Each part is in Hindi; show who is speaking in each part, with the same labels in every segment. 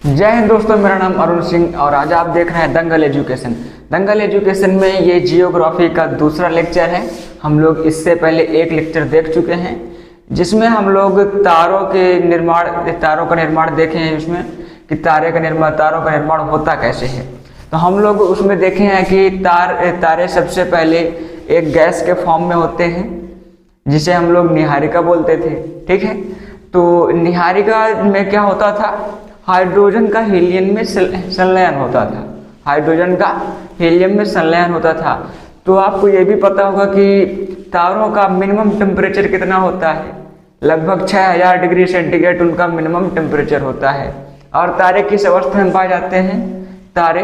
Speaker 1: जय हिंद दोस्तों, मेरा नाम अरुण सिंह और आज आप देख रहे हैं दंगल एजुकेशन। दंगल एजुकेशन में ये जियोग्राफी का दूसरा लेक्चर है। हम लोग इससे पहले एक लेक्चर देख चुके हैं जिसमें हम लोग तारों का निर्माण देखे हैं, उसमें कि तारों का निर्माण होता कैसे है। तो हम लोग उसमें देखे हैं कि तारे सबसे पहले एक गैस के फॉर्म में होते हैं जिसे हम लोग निहारिका बोलते थे। ठीक है, तो निहारिका में क्या होता था, हाइड्रोजन का हीलियम में संलयन होता था। हाइड्रोजन का हीलियम में संलयन होता था। तो आपको ये भी पता होगा कि तारों का मिनिमम टेम्परेचर कितना होता है, लगभग 6000 डिग्री सेंटीग्रेड उनका मिनिमम टेम्परेचर होता है। और तारे किस अवस्था में पाए जाते हैं, तारे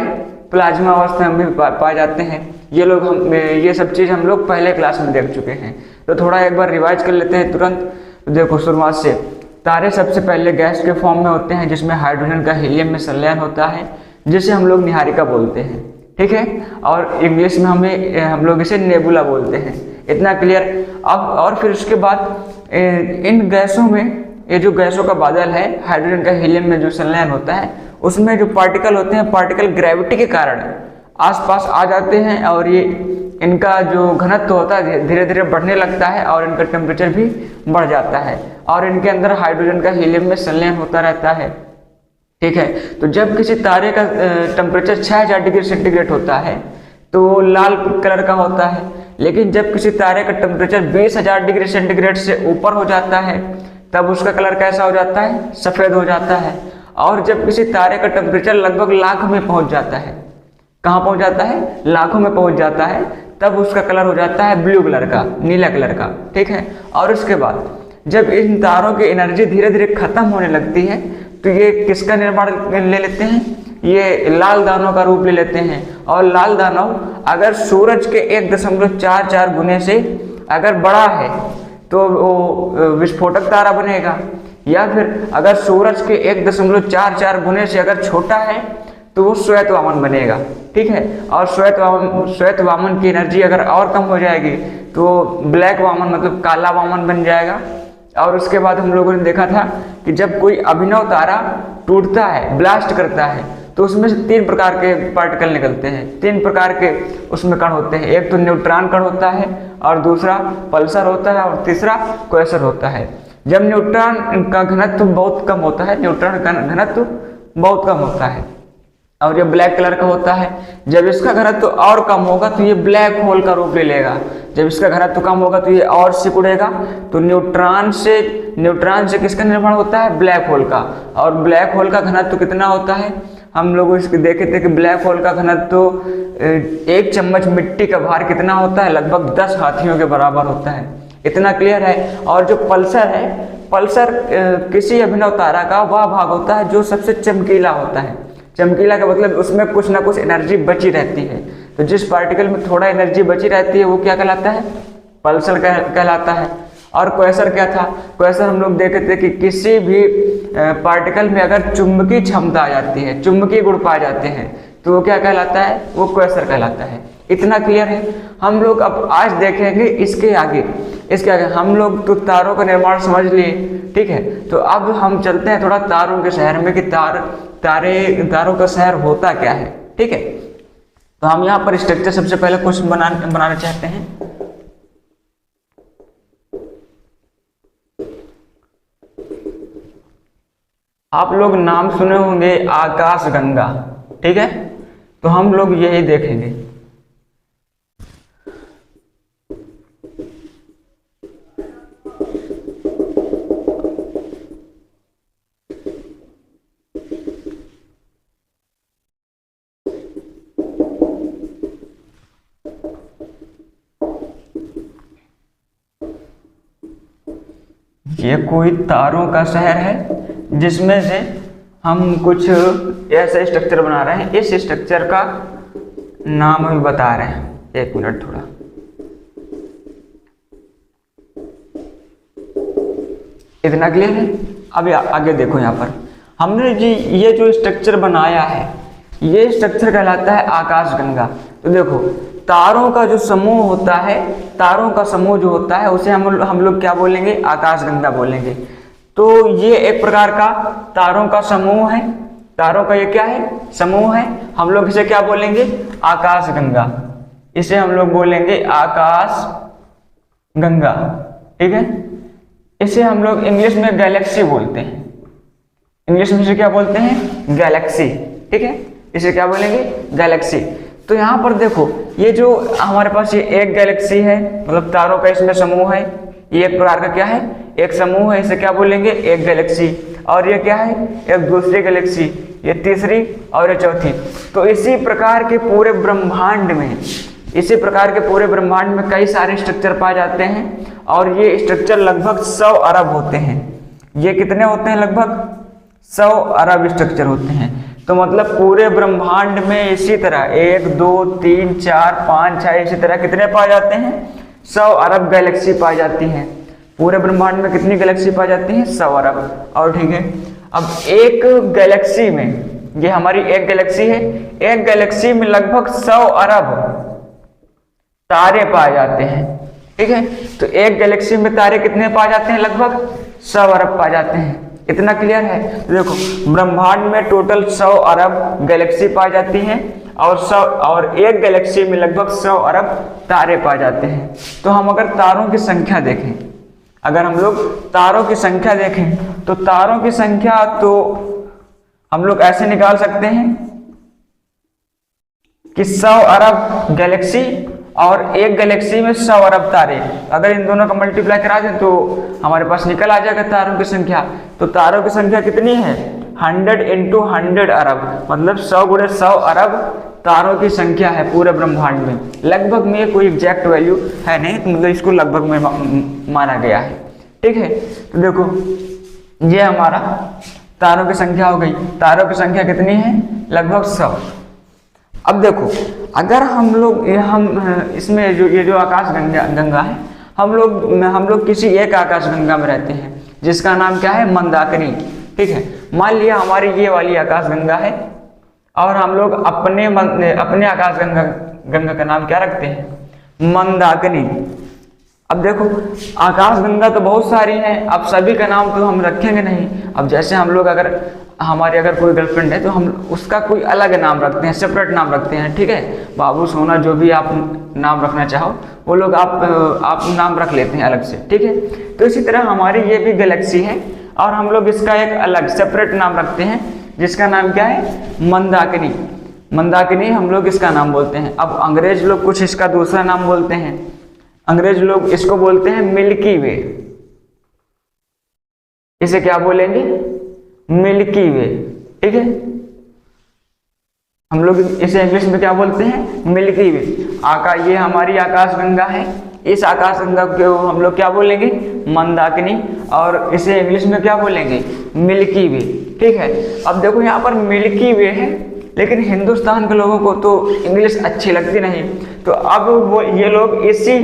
Speaker 1: प्लाज्मा अवस्था में पाए जाते हैं। ये सब चीज़ हम लोग पहले क्लास में देख चुके हैं। तो थोड़ा एक बार रिवाइज कर लेते हैं तुरंत। देखो शुरुआत से, तारे सबसे पहले गैस के फॉर्म में होते हैं जिसमें हाइड्रोजन का हीलियम में संलयन होता है, जिसे हम लोग निहारिका बोलते हैं। ठीक है, और इंग्लिश में हम लोग इसे नेबुला बोलते हैं। इतना क्लियर। अब और फिर उसके बाद इन गैसों में, ये जो गैसों का बादल है, हाइड्रोजन का हीलियम में जो संलयन होता है, उसमें जो पार्टिकल होते हैं, पार्टिकल ग्रेविटी के कारण आसपास आ जाते हैं और ये इनका जो घनत्व होता है धीरे धीरे बढ़ने लगता है और इनका टेम्परेचर भी बढ़ जाता है और इनके अंदर हाइड्रोजन का हीलियम में संलयन होता रहता है। ठीक है, तो जब किसी तारे का टेम्परेचर 6000 डिग्री सेंटीग्रेड होता है तो वो लाल कलर का होता है, लेकिन जब किसी तारे का टेम्परेचर 20000 डिग्री सेंटीग्रेड से ऊपर हो जाता है तब उसका कलर कैसा हो जाता है, सफ़ेद हो जाता है। और जब किसी तारे का टेम्परेचर लगभग लाख में पहुंच जाता है, कहाँ पहुंच जाता है, लाखों में पहुंच जाता है, तब उसका कलर हो जाता है ब्लू कलर का, नीला कलर का। ठीक है, और उसके बाद जब इन तारों की एनर्जी धीरे धीरे खत्म होने लगती है तो ये किसका निर्माण ले लेते हैं, ये लाल दानों का रूप ले लेते हैं। और लाल दानव अगर सूरज के 1.44 गुने से अगर बड़ा है तो वो विस्फोटक तारा बनेगा, या फिर अगर सूरज के 1.44 गुने से अगर छोटा है तो वो श्वेत वामन बनेगा। ठीक है, और श्वेत वामन की एनर्जी अगर और कम हो जाएगी तो ब्लैक वामन मतलब काला वामन बन जाएगा। और उसके बाद हम लोगों ने देखा था कि जब कोई अभिनव तारा टूटता है, ब्लास्ट करता है, तो उसमें से 3 प्रकार के पार्टिकल निकलते हैं, 3 प्रकार के उसमें कण होते हैं। एक तो न्यूट्रॉन कण होता है, और दूसरा पल्सर होता है, और तीसरा क्वेसर होता है। जब न्यूट्रॉन का घनत्व बहुत कम होता है, न्यूट्रॉन का घनत्व बहुत कम होता है और ये ब्लैक कलर का होता है, जब इसका घनत्व और कम होगा तो ये ब्लैक होल का रूप ले लेगा। जब इसका घनत्व कम होगा तो ये और सिकुड़ेगा। तो न्यूट्रॉन से किसका निर्माण होता है, ब्लैक होल का। और ब्लैक होल का घनत्व कितना होता है, हम लोग इसके देखे थे कि ब्लैक होल का घनत्व 1 चम्मच मिट्टी का भार कितना होता है, लगभग 10 हाथियों के बराबर होता है। इतना क्लियर है। और जो पल्सर है, पल्सर किसी अभिनव तारा का वह भाग होता है जो सबसे चमकीला होता है। चमकीला का मतलब उसमें कुछ ना कुछ एनर्जी बची रहती है। तो जिस पार्टिकल में थोड़ा एनर्जी बची रहती है वो क्या कहलाता है, पल्सर कहलाता है। और क्वेसर क्या था, क्वेसर हम लोग देखे थे कि किसी भी पार्टिकल में अगर चुंबकीय क्षमता आ जाती है, चुंबकीय गुण पाए जाते हैं, तो वो क्या कहलाता है, वो क्वेसर कहलाता है। इतना क्लियर है। हम लोग अब आज देखेंगे इसके आगे हम लोग तो तारों का निर्माण समझ लिए। ठीक है, तो अब हम चलते हैं थोड़ा तारों के शहर में कि तारों का शहर होता क्या है। ठीक है, तो हम यहाँ पर स्ट्रक्चर सबसे पहले कुछ बनाना चाहते हैं। आप लोग नाम सुने होंगे आकाशगंगा। ठीक है, तो हम लोग यही देखेंगे। ये कोई तारों का शहर है जिसमें से हम कुछ ऐसे स्ट्रक्चर बना रहे हैं। इस स्ट्रक्चर का नाम भी बता रहे हैं। 1 मिनट थोड़ा, इतना क्लियर है। अब आगे देखो, यहाँ पर हमने जी ये जो स्ट्रक्चर बनाया है, ये स्ट्रक्चर कहलाता है आकाशगंगा। तो देखो तारों का जो समूह होता है, तारों का समूह जो होता है उसे हम लोग क्या बोलेंगे, आकाशगंगा बोलेंगे। तो ये एक प्रकार का तारों का समूह है। तारों का ये क्या है, समूह है। हम लोग इसे क्या बोलेंगे, आकाशगंगा। इसे हम लोग बोलेंगे आकाश गंगा, ठीक है। इसे हम लोग इंग्लिश में गैलेक्सी बोलते हैं। इंग्लिश में इसे क्या बोलते हैं, गैलेक्सी, ठीक है। इसे क्या बोलेंगे, गैलेक्सी। तो यहाँ पर देखो, ये जो हमारे पास ये एक गैलेक्सी है, मतलब तारों का इसमें समूह है, ये एक प्रकार का क्या है, एक समूह है, इसे क्या बोलेंगे, एक गैलेक्सी। और ये क्या है, एक दूसरी गैलेक्सी, ये तीसरी और ये चौथी। तो इसी प्रकार के पूरे ब्रह्मांड में, इसी प्रकार के पूरे ब्रह्मांड में कई सारे स्ट्रक्चर पाए जाते हैं, और ये स्ट्रक्चर लगभग 100 अरब होते हैं। ये कितने होते हैं, लगभग 100 अरब स्ट्रक्चर होते हैं। तो मतलब पूरे ब्रह्मांड में इसी तरह 1 2 3 4 5 6 इसी तरह कितने पाए जाते हैं, 100 अरब गैलेक्सी पाई जाती हैं। पूरे ब्रह्मांड में कितनी गैलेक्सी पाई जाती हैं, 100 अरब। और ठीक है, अब एक गैलेक्सी में, ये हमारी एक गैलेक्सी है, एक गैलेक्सी में लगभग 100 अरब तारे पाए जाते हैं, ठीक है। तो एक गैलेक्सी में तारे कितने पाए जाते हैं, लगभग 100 अरब पाए जाते हैं। इतना क्लियर है। तो देखो, ब्रह्मांड में टोटल 100 अरब गैलेक्सी पाई जाती हैं, और एक गैलेक्सी में लगभग 100 अरब तारे पाए जाते हैं। तो हम अगर तारों की संख्या देखें, अगर हम लोग तारों की संख्या देखें, तो तारों की संख्या तो हम लोग ऐसे निकाल सकते हैं कि 100 अरब गैलेक्सी और एक गैलेक्सी में 100 अरब तारे, अगर इन दोनों का मल्टीप्लाई करा दें तो हमारे पास निकल आ जाएगा तारों की संख्या। तो तारों की संख्या कितनी है, 100 × 100 अरब, मतलब 100 × 100 अरब तारों की संख्या है पूरे ब्रह्मांड में। लगभग में कोई एग्जैक्ट वैल्यू है नहीं, तो मतलब इसको लगभग में माना गया है, ठीक है। तो देखो, ये हमारा तारों की संख्या हो गई। तारों की संख्या कितनी है, लगभग 100। अब देखो, अगर हम लोग इसमें ये जो आकाश गंगा है, हम लोग किसी एक आकाश गंगा में रहते हैं जिसका नाम क्या है, मंदाकिनी, ठीक है। मान लिया हमारी ये वाली आकाश गंगा है, और हम लोग अपने आकाश गंगा का नाम क्या रखते हैं, मंदाकिनी। अब देखो, आकाश गंगा तो बहुत सारी हैं, अब सभी का नाम तो हम रखेंगे नहीं। अब जैसे हम लोग अगर कोई गर्लफ्रेंड है तो हम उसका कोई अलग नाम रखते हैं, सेपरेट नाम रखते हैं, ठीक है। बाबू, सोना, जो भी आप नाम रखना चाहो वो लोग आप नाम रख लेते हैं अलग से, ठीक है। तो इसी तरह हमारी ये भी गैलेक्सी है, और हम लोग इसका एक अलग सेपरेट नाम रखते हैं जिसका नाम क्या है, मंदाकिनी। मंदाकिनी हम लोग इसका नाम बोलते हैं। अब अंग्रेज लोग कुछ इसका दूसरा नाम बोलते हैं, अंग्रेज लोग इसको बोलते हैं मिल्की वे। इसे क्या बोलेंगे, मिल्की वे, ठीक है। हम लोग इसे इंग्लिश में क्या बोलते हैं, मिल्की वे। ये हमारी आकाश गंगा है, इस आकाश गंगा को हम लोग क्या बोलेंगे, मंदाकिनी, और इसे इंग्लिश में क्या बोलेंगे, मिल्की वे, ठीक है। अब देखो, यहाँ पर मिल्की वे है, लेकिन हिंदुस्तान के लोगों को तो इंग्लिश अच्छी लगती नहीं, तो अब ये लोग इसी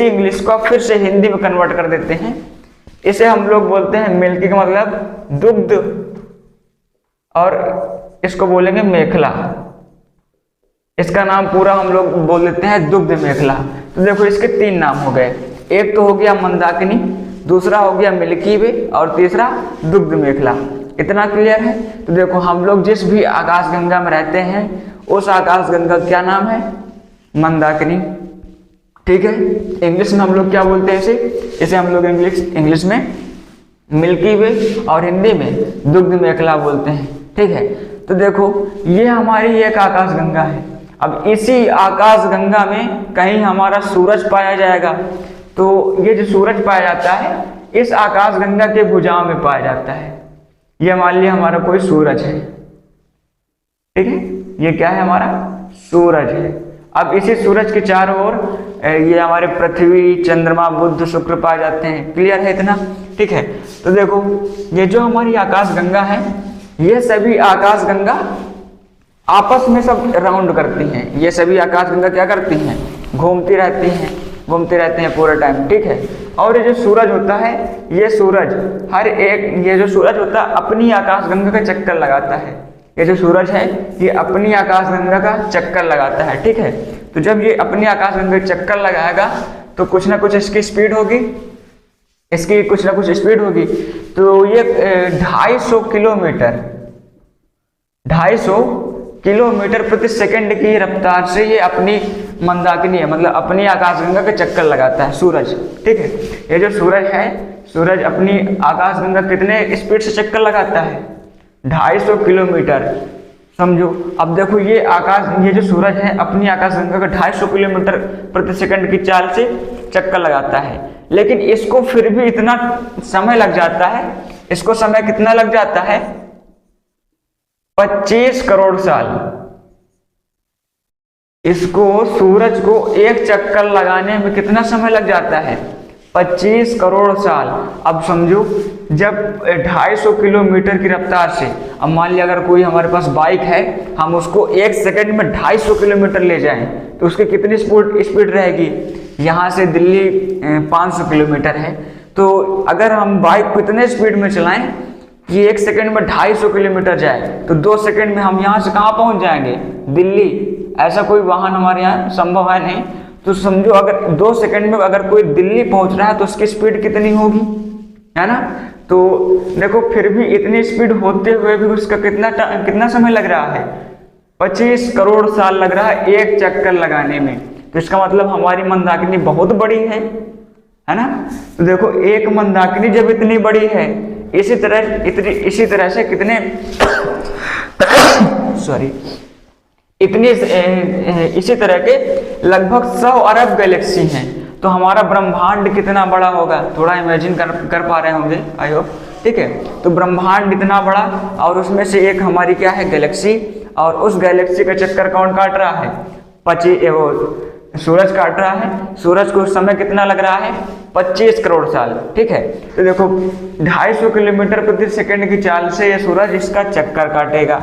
Speaker 1: इंग्लिश को फिर से हिंदी में कन्वर्ट कर देते हैं। इसे हम लोग बोलते हैं मिल्की, का मतलब दुग्ध, और इसको बोलेंगे मेखला। इसका नाम पूरा हम लोग बोल देते हैं दुग्ध मेखला। तो देखो, इसके 3 नाम हो गए, एक तो हो गया मंदाकिनी, दूसरा हो गया मिल्की वे, और तीसरा दुग्ध मेखला। इतना क्लियर है। तो देखो, हम लोग जिस भी आकाश गंगा में रहते हैं उस आकाश गंगा क्या नाम है, मंदाकिनी, ठीक है। इंग्लिश में हम लोग क्या बोलते हैं इसे हम लोग इंग्लिश में मिल्की वे और हिंदी में दुग्ध मेखला बोलते हैं, ठीक है। तो देखो, ये हमारी एक आकाश गंगा है। अब इसी आकाश गंगा में कहीं हमारा सूरज पाया जाएगा, तो ये जो सूरज पाया जाता है इस आकाश गंगा के भुजाओं में पाया जाता है। ये मान लिया हमारा कोई सूरज है, ठीक है, ये क्या है, हमारा सूरज है। अब इसी सूरज के चारों ओर ये हमारे पृथ्वी, चंद्रमा, बुध, शुक्र पाए जाते हैं। क्लियर है इतना, ठीक है। तो देखो, ये जो हमारी आकाश गंगा है, ये सभी आकाश गंगा आपस में सब राउंड करती हैं। ये सभी आकाश गंगा क्या करती हैं, घूमती रहती हैं पूरे टाइम, ठीक है। और ये जो सूरज होता है, ये सूरज ये जो सूरज होता है अपनी आकाश गंगा का चक्कर लगाता है। ये जो सूरज है ये अपनी आकाश गंगा का चक्कर लगाता है, ठीक है। तो जब ये अपनी आकाश गंगा का चक्कर लगाएगा तो कुछ ना कुछ इसकी स्पीड होगी, इसकी कुछ ना कुछ स्पीड होगी। तो ये 250 किलोमीटर प्रति सेकंड की रफ्तार से ये अपनी मंदाकिनी है, मतलब अपनी आकाशगंगा के चक्कर लगाता है सूरज। ठीक है, ये जो सूरज है, सूरज अपनी आकाशगंगा कितने स्पीड से चक्कर लगाता है? 250 किलोमीटर। समझो, अब देखो ये जो सूरज है अपनी आकाशगंगा का 250 किलोमीटर प्रति सेकंड की चाल से चक्कर लगाता है, लेकिन इसको फिर भी इतना समय लग जाता है। इसको समय कितना लग जाता है? 25 करोड़ साल। इसको सूरज को एक चक्कर लगाने में कितना समय लग जाता है? 25 करोड़ साल। अब समझो, जब 250 किलोमीटर की रफ्तार से, अब मान लिया अगर कोई हमारे पास बाइक है, हम उसको एक सेकंड में 250 किलोमीटर ले जाएं तो उसकी कितनी स्पीड रहेगी? यहाँ से दिल्ली 500 किलोमीटर है, तो अगर हम बाइक को इतने स्पीड में चलाएं कि एक सेकंड में 250 किलोमीटर जाए, तो 2 सेकंड में हम यहाँ से कहाँ पहुँच जाएंगे? दिल्ली। ऐसा कोई वाहन हमारे यहाँ संभव है नहीं। तो समझो, अगर 2 सेकंड में अगर कोई दिल्ली पहुँच रहा है तो उसकी स्पीड कितनी होगी, है ना? तो देखो, फिर भी इतनी स्पीड होते हुए भी उसका कितना समय लग रहा है? 25 करोड़ साल लग रहा है एक चक्कर लगाने में। तो इसका मतलब हमारी मंदाकिनी बहुत बड़ी है ना? तो देखो, एक मंदाकिनी जब इतनी बड़ी है, इसी तरह से कितने इसी तरह के लगभग 100 अरब गैलेक्सी हैं। तो हमारा ब्रह्मांड कितना बड़ा होगा? थोड़ा इमेजिन कर पा रहे होंगे, आई होप। ठीक है, तो ब्रह्मांड इतना बड़ा, और उसमें से एक हमारी क्या है? गैलेक्सी। और उस गैलेक्सी का चक्कर कौन काट रहा है? सूरज काट रहा है। सूरज को उस समय कितना लग रहा है? 25 करोड़ साल। ठीक है, तो देखो, 250 किलोमीटर प्रति सेकंड की चाल से ये सूरज इसका चक्कर काटेगा।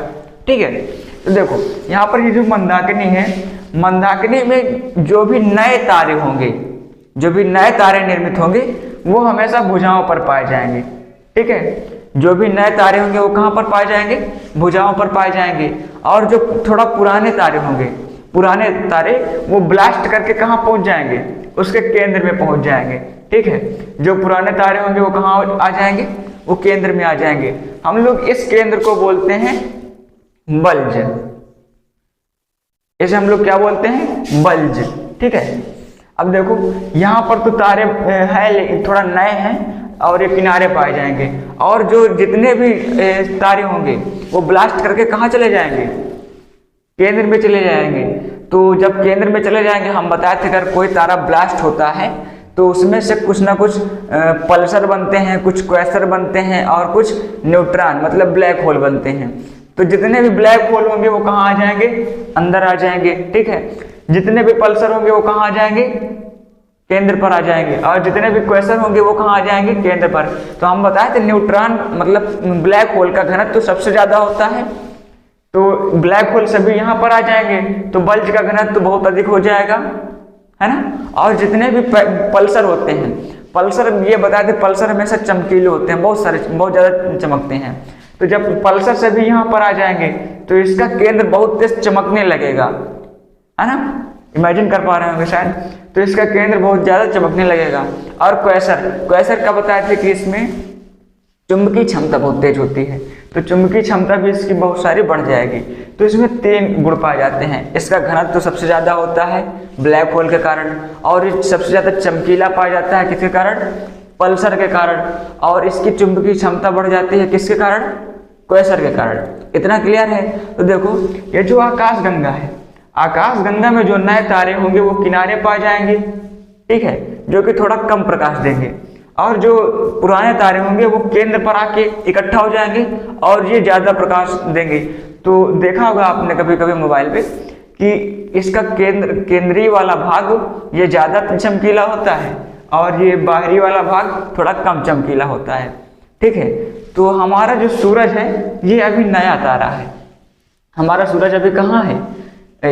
Speaker 1: ठीक है, तो देखो यहाँ पर ये जो मंदाकिनी है, मंदाकिनी में जो भी नए तारे होंगे, जो भी नए तारे निर्मित होंगे, वो हमेशा भुजाओं पर पाए जाएंगे। ठीक है, जो भी नए तारे होंगे वो कहाँ पर पाए जाएंगे? भुजाओं पर पाए जाएंगे। और जो थोड़ा पुराने तारे होंगे, पुराने तारे, वो ब्लास्ट करके कहाँ पहुंच जाएंगे? उसके केंद्र में पहुंच जाएंगे। ठीक है, जो पुराने तारे होंगे वो कहाँ आ जाएंगे? वो केंद्र में आ जाएंगे। हम लोग इस केंद्र को बोलते हैं बल्ज। इसे हम लोग क्या बोलते हैं? बल्ज। ठीक है, अब देखो यहाँ पर तो तारे हैं लेकिन थोड़ा नए हैं और ये किनारे पाए जाएंगे, और जो जितने भी तारे होंगे वो ब्लास्ट करके कहाँ चले जाएंगे? केंद्र में चले जाएंगे। तो जब केंद्र में चले जाएंगे, हम बताए थे अगर कोई तारा ब्लास्ट होता है तो उसमें से कुछ ना कुछ पल्सर बनते हैं, कुछ क्वेसर बनते हैं, और कुछ न्यूट्रॉन मतलब ब्लैक होल बनते हैं। तो जितने भी ब्लैक होल होंगे वो कहाँ आ जाएंगे? अंदर आ जाएंगे। ठीक है, जितने भी पल्सर होंगे वो कहाँ आ जाएंगे? केंद्र पर आ जाएंगे। और जितने भी क्वेसर होंगे वो कहाँ आ जाएंगे? केंद्र पर। तो हम बताए थे न्यूट्रॉन मतलब ब्लैक होल का घनत्व तो सबसे ज्यादा होता है, तो ब्लैक होल सभी यहाँ पर आ जाएंगे, तो बल्ज का घनत्व तो बहुत अधिक हो जाएगा, है ना? और जितने भी पल्सर होते हैं, पल्सर ये बताते पल्सर हमेशा चमकीले होते हैं, बहुत ज़्यादा चमकते हैं। तो जब पल्सर सभी यहाँ पर आ जाएंगे तो इसका केंद्र बहुत तेज चमकने लगेगा, है ना? इमेजिन कर पा रहे होंगे शायद। तो इसका केंद्र बहुत ज़्यादा चमकने लगेगा। और क्वेसर का बताया था कि इसमें चुंबकीय क्षमता बहुत तेज होती है, तो चुंबकीय क्षमता भी इसकी बहुत सारी बढ़ जाएगी। तो इसमें 3 गुण पाए जाते हैं। इसका घनत्व तो सबसे ज़्यादा होता है ब्लैक होल के कारण, और ये सबसे ज़्यादा चमकीला पाया जाता है किसके कारण? पल्सर के कारण। और इसकी चुंबकीय क्षमता बढ़ जाती है किसके कारण? क्वेसर के कारण। इतना क्लियर है? तो देखो, ये जो आकाशगंगा है, आकाशगंगा में जो नए तारे होंगे वो किनारे पाए जाएंगे, ठीक है, जो कि थोड़ा कम प्रकाश देंगे, और जो पुराने तारे होंगे वो केंद्र पर आके इकट्ठा हो जाएंगे और ये ज्यादा प्रकाश देंगे। तो देखा होगा आपने कभी कभी मोबाइल पे कि इसका केंद्रीय वाला भाग ये ज्यादा चमकीला होता है और ये बाहरी वाला भाग थोड़ा कम चमकीला होता है, ठीक है। तो हमारा जो सूरज है ये अभी नया तारा है। हमारा सूरज अभी कहाँ है?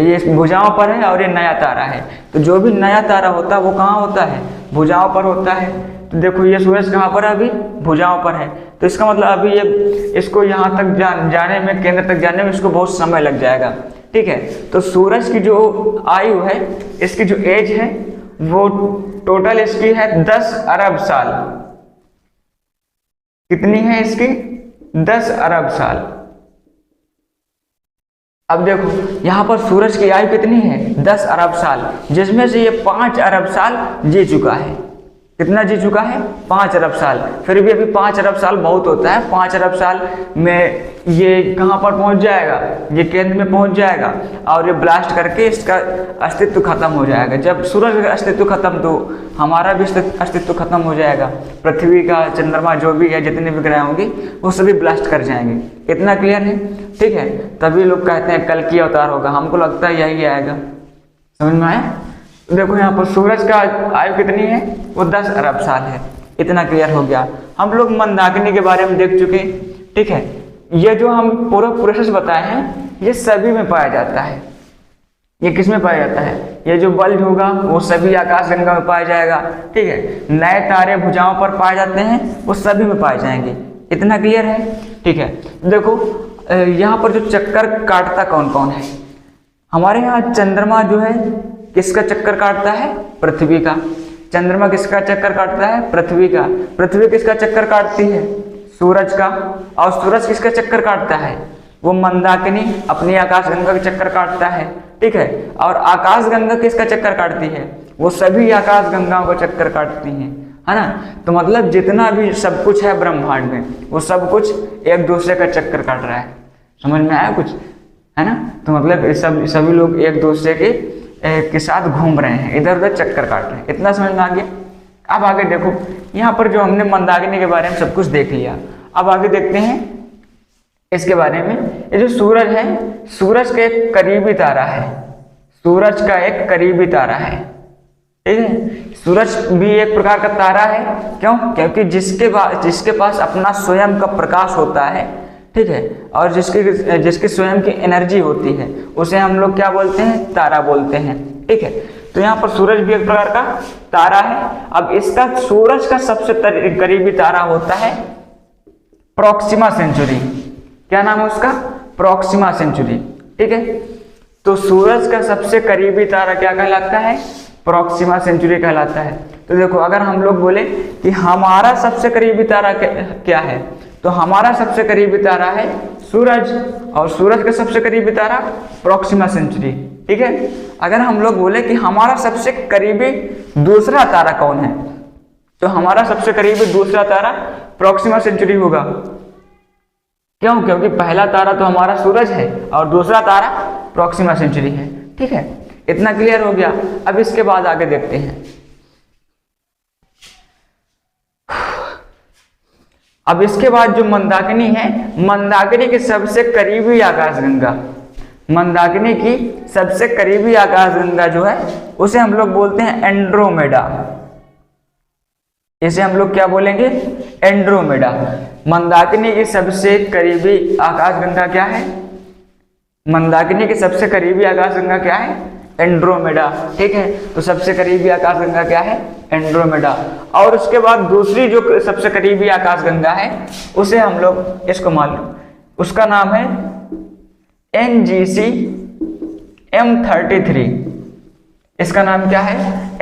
Speaker 1: ये भुजाओं पर है और ये नया तारा है। तो जो भी नया तारा होता है वो कहाँ होता है? भुजाओं पर होता है। तो देखो ये सूरज कहाँ पर है? अभी भुजाओं पर है। तो इसका मतलब अभी ये इसको यहाँ तक जाने में, केंद्र तक जाने में इसको बहुत समय लग जाएगा, ठीक है। तो सूरज की जो आयु है, इसकी जो एज है वो टोटल इसकी है 10 अरब साल, कितनी है इसकी? 10 अरब साल। अब देखो यहाँ पर सूरज की आयु कितनी है? 10 अरब साल, जिसमें से ये 5 अरब साल जी चुका है। कितना जी चुका है? 5 अरब साल। फिर भी अभी 5 अरब साल बहुत होता है। 5 अरब साल में ये कहाँ पर पहुँच जाएगा? ये केंद्र में पहुँच जाएगा और ये ब्लास्ट करके इसका अस्तित्व खत्म हो जाएगा। जब सूरज का अस्तित्व खत्म तो हमारा भी अस्तित्व खत्म हो जाएगा। पृथ्वी का, चंद्रमा, जो भी है, जितने भी ग्रह होंगे वो सभी ब्लास्ट कर जाएंगे। इतना क्लियर है? ठीक है, तभी लोग कहते हैं कल की अवतार होगा। हमको लगता है यही आएगा। समझ में आया? देखो यहाँ पर सूरज का आयु कितनी है? वो 10 अरब साल है। इतना क्लियर हो गया। हम लोग मंदाकिनी के बारे में देख चुके। ठीक है, ये जो हम पूरा प्रोसेस बताए हैं ये सभी में पाया जाता है। ये किस में पाया जाता है? ये जो बल्ब होगा वो सभी आकाशगंगा में पाया जाएगा। ठीक है, नए तारे भुजाओं पर पाए जाते हैं, वो सभी में पाए जाएंगे। इतना क्लियर है? ठीक है, देखो यहाँ पर जो चक्कर काटता कौन कौन है? हमारे यहाँ चंद्रमा जो है किसका चक्कर काटता है? पृथ्वी का। चंद्रमा किसका चक्कर काटता है? पृथ्वी का। पृथ्वी किसका चक्कर काटती है? सूरज का। और सूरज किसका चक्कर काटता है? वो मंदाकिनी अपनी आकाशगंगा का चक्कर काटता है। ठीक है, और आकाशगंगा किसका चक्कर काटती है? वो सभी आकाशगंगाओं का चक्कर काटती हैं, है ना। तो मतलब जितना भी सब कुछ है ब्रह्मांड में वो सब कुछ एक दूसरे का चक्कर काट रहा है। समझ में आया कुछ? है ना। तो मतलब सभी लोग एक दूसरे के साथ घूम रहे हैं, इधर उधर चक्कर काट रहे हैं। इतना समझ में आ गया? अब आगे देखो, यहाँ पर जो हमने मंदाकिनी के बारे में सब कुछ देख लिया। अब आगे देखते हैं इसके बारे में। ये जो सूरज है, सूरज का एक करीबी तारा है। सूरज का एक करीबी तारा है। ठीक है, सूरज भी एक प्रकार का तारा है। क्यों? क्योंकि जिसके पास अपना स्वयं का प्रकाश होता है। ठीक है, और जिसकी स्वयं की एनर्जी होती है उसे हम लोग क्या बोलते हैं? तारा बोलते हैं। ठीक है, तो यहाँ पर सूरज भी एक प्रकार का तारा है। अब इसका सूरज का सबसे करीबी तारा होता है प्रॉक्सिमा सेंचुरी। क्या नाम है उसका? Proxima Centauri. ठीक है, तो सूरज का सबसे करीबी तारा क्या कहलाता है? प्रॉक्सिमा सेंचुरी कहलाता है। तो देखो, अगर हम लोग बोले कि हमारा सबसे करीबी तारा क्या है, तो हमारा सबसे करीबी तारा है सूरज, और सूरज का सबसे करीबी तारा प्रॉक्सिमा सेंचुरी। ठीक है, अगर हम लोग बोले कि हमारा सबसे करीबी दूसरा तारा कौन है, तो हमारा सबसे करीबी दूसरा तारा प्रॉक्सिमा सेंचुरी होगा। क्यों? क्योंकि पहला तारा तो हमारा सूरज है और दूसरा तारा प्रॉक्सिमा सेंचुरी है। ठीक है, इतना क्लियर हो गया। अब इसके बाद आगे देखते हैं। अब इसके बाद जो मंदाकिनी है, मंदाकिनी की सबसे करीबी आकाशगंगा, मंदाकिनी की सबसे करीबी आकाशगंगा जो है उसे हम लोग बोलते हैं एंड्रोमेडा। इसे हम लोग क्या बोलेंगे? एंड्रोमेडा। मंदाकिनी की सबसे करीबी आकाशगंगा क्या है? मंदाकिनी की सबसे करीबी आकाशगंगा क्या है? एंड्रोमेडा। ठीक है, तो सबसे करीबी आकाशगंगा क्या है? एंड्रोमेडा। और उसके बाद दूसरी जो सबसे करीबी आकाशगंगा है उसे हम लोग इसको मालूम, उसका नाम है NGC M33। इसका नाम क्या है?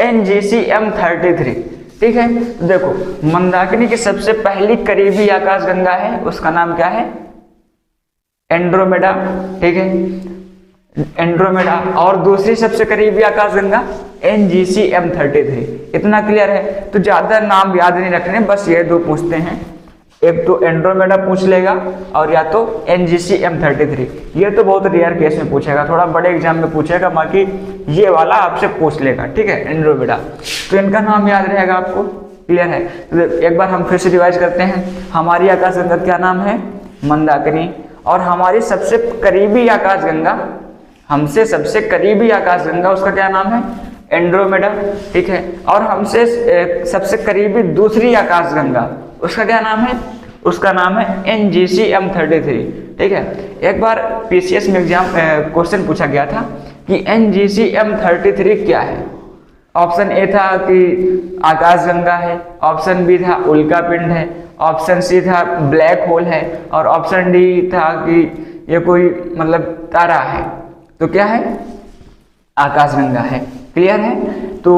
Speaker 1: NGC M33। ठीक है, देखो मंदाकिनी की सबसे पहली करीबी आकाशगंगा है, उसका नाम क्या है? एंड्रोमेडा। ठीक है, एंड्रोमेडा। और दूसरी सबसे करीबी आकाशगंगा NGC M33। इतना क्लियर है? तो ज्यादा नाम याद नहीं रखने, बस ये दो पूछते हैं, एक तो एंड्रोमेडा पूछ लेगा और या तो NGC M33। ये तो बहुत रेयर केस में पूछेगा, थोड़ा बड़े एग्जाम में पूछेगा, बाकी ये वाला आपसे पूछ लेगा। ठीक है, एंड्रोमेडा। तो इनका नाम याद रहेगा आपको। क्लियर है? तो एक बार हम फिर से रिवाइज करते हैं। हमारी आकाशगंगा क्या नाम है? मंदाकिनी। और हमारी सबसे करीबी आकाशगंगा, हमसे सबसे करीबी आकाशगंगा, उसका क्या नाम है? एंड्रोमेडा। ठीक है, और हमसे सबसे करीबी दूसरी आकाशगंगा, उसका क्या नाम है? उसका नाम है NGC M33। ठीक है, एक बार PCS में एग्जाम क्वेश्चन पूछा गया था कि NGC M33 क्या है। ऑप्शन ए था कि आकाशगंगा है, ऑप्शन बी था उल्का पिंड है, ऑप्शन सी था ब्लैक होल है, और ऑप्शन डी था कि ये कोई मतलब तारा है। तो क्या है? आकाशगंगा है। क्लियर है? तो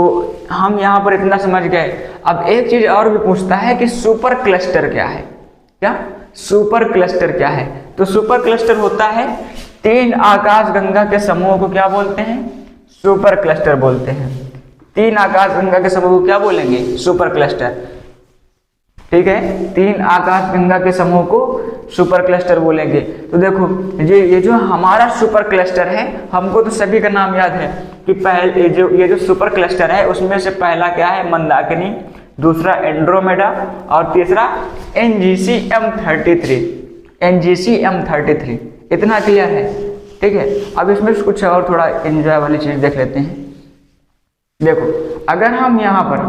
Speaker 1: हम यहाँ पर इतना समझ गए। अब एक चीज और भी पूछता है कि सुपर क्लस्टर क्या है। क्या सुपर क्लस्टर क्या है? तो सुपर क्लस्टर होता है 3 आकाशगंगा के समूह को क्या बोलते हैं? सुपर क्लस्टर बोलते हैं। 3 आकाशगंगा के समूह को क्या बोलेंगे? Super cluster. ठीक है, 3 आकाशगंगा के समूह को सुपर क्लस्टर बोलेंगे। तो देखो ये जो हमारा सुपर क्लस्टर है, हमको तो सभी का नाम याद है कि पहले ये जो सुपर क्लस्टर है उसमें से पहला क्या है? मंदाकिनी, दूसरा एंड्रोमेडा और तीसरा NGC M33। NGC M33 इतना क्लियर है? ठीक है, अब इसमें कुछ और थोड़ा एंजॉय वाली चीज देख लेते हैं। देखो अगर हम यहाँ पर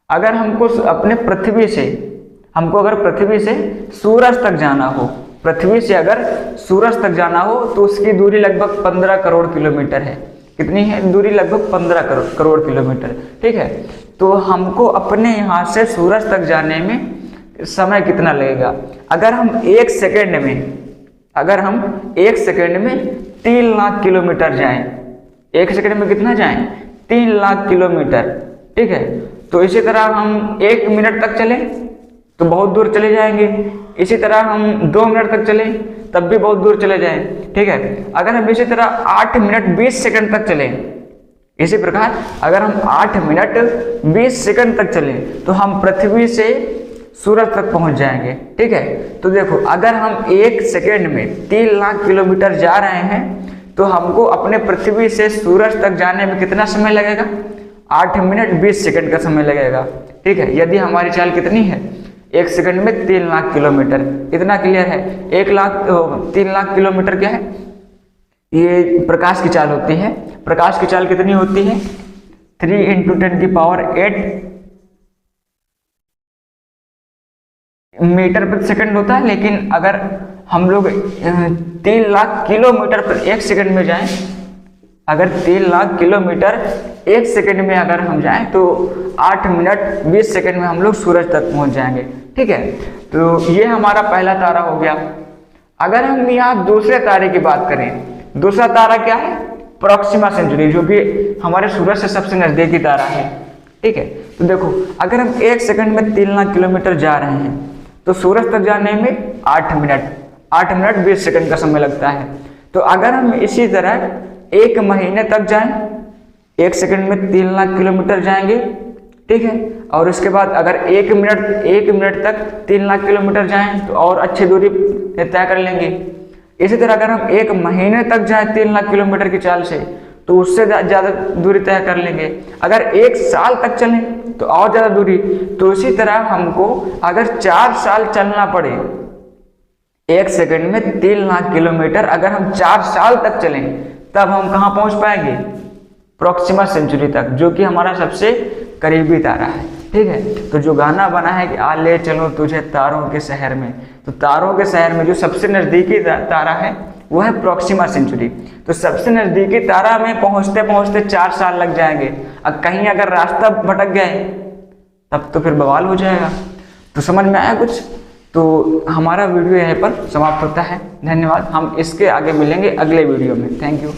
Speaker 1: अगर हमको अपने पृथ्वी से अगर पृथ्वी से सूरज तक जाना हो, पृथ्वी से अगर सूरज तक जाना हो तो उसकी दूरी लगभग 15 करोड़ किलोमीटर है। कितनी है दूरी? लगभग 15 करोड़ किलोमीटर। ठीक है, तो हमको अपने यहाँ से सूरज तक जाने में समय कितना लगेगा? अगर हम 1 सेकेंड में 3 लाख किलोमीटर जाएं, 1 सेकेंड में कितना जाएं? 3 लाख किलोमीटर। ठीक है, तो इसी तरह हम 1 मिनट तक चलें तो बहुत दूर चले जाएंगे। इसी तरह हम 2 मिनट तक चलें तब भी बहुत दूर चले जाएं। ठीक है, अगर हम इसी तरह 8 मिनट 20 सेकंड तक चलें, इसी प्रकार अगर हम 8 मिनट 20 सेकंड तक चलें तो हम पृथ्वी से सूरज तक पहुंच जाएंगे। ठीक है, तो देखो अगर हम 1 सेकेंड में 3 लाख किलोमीटर जा रहे हैं तो हमको अपने पृथ्वी से सूरज तक जाने में कितना समय लगेगा? 8 मिनट 20 सेकंड का समय लगेगा। ठीक है, यदि हमारी चाल कितनी है? 1 सेकंड में 3 लाख किलोमीटर। इतना क्लियर है? 3 लाख किलोमीटर क्या है? ये प्रकाश की चाल होती है। प्रकाश की चाल कितनी होती है? 3 × 10⁸ मीटर प्रति सेकंड होता है। लेकिन अगर हम लोग 3 लाख किलोमीटर पर 1 सेकंड में जाएं, अगर 3 लाख किलोमीटर 1 सेकंड में अगर हम जाएं तो 8 मिनट 20 सेकंड में हम लोग सूरज तक पहुंच जाएंगे। ठीक है, तो ये हमारा पहला तारा हो गया। अगर हम यहाँ दूसरे तारे की बात करें, दूसरा तारा क्या है? प्रॉक्सिमा सेंचुरी, जो कि हमारे सूरज से सबसे नजदीकी तारा है। ठीक है, तो देखो अगर हम 1 सेकंड में 3 लाख किलोमीटर जा रहे हैं तो सूरज तक जाने में 8 मिनट 20 सेकंड का समय लगता है। तो अगर हम इसी तरह 1 महीने तक जाएं, 1 सेकंड में 3 लाख किलोमीटर जाएंगे। ठीक है, और उसके बाद अगर 1 मिनट तक 3 लाख किलोमीटर जाएं तो और अच्छी दूरी तय कर लेंगे। इसी तरह अगर हम 1 महीने तक जाएं 3 लाख किलोमीटर की चाल से तो उससे ज़्यादा दूरी तय कर लेंगे। अगर 1 साल तक चलें तो और ज़्यादा दूरी। तो इसी तरह हमको अगर 4 साल चलना पड़े, 1 सेकंड में 3 लाख किलोमीटर अगर हम 4 साल तक चलें तब हम कहाँ पहुँच पाएंगे? प्रॉक्सिमा सेंचुरी तक, जो कि हमारा सबसे करीबी तारा है। ठीक है, तो जो गाना बना है कि आ ले चलो तुझे तारों के शहर में, तो तारों के शहर में जो सबसे नज़दीकी तारा है वो है प्रॉक्सिमा सेंचुरी। तो सबसे नज़दीकी तारा में पहुँचते पहुँचते 4 साल लग जाएंगे। अब कहीं अगर रास्ता भटक गए तब तो फिर बवाल हो जाएगा। तो समझ में आया कुछ? तो हमारा वीडियो यहीं पर समाप्त होता है। धन्यवाद। हम इसके आगे मिलेंगे अगले वीडियो में। Thank you.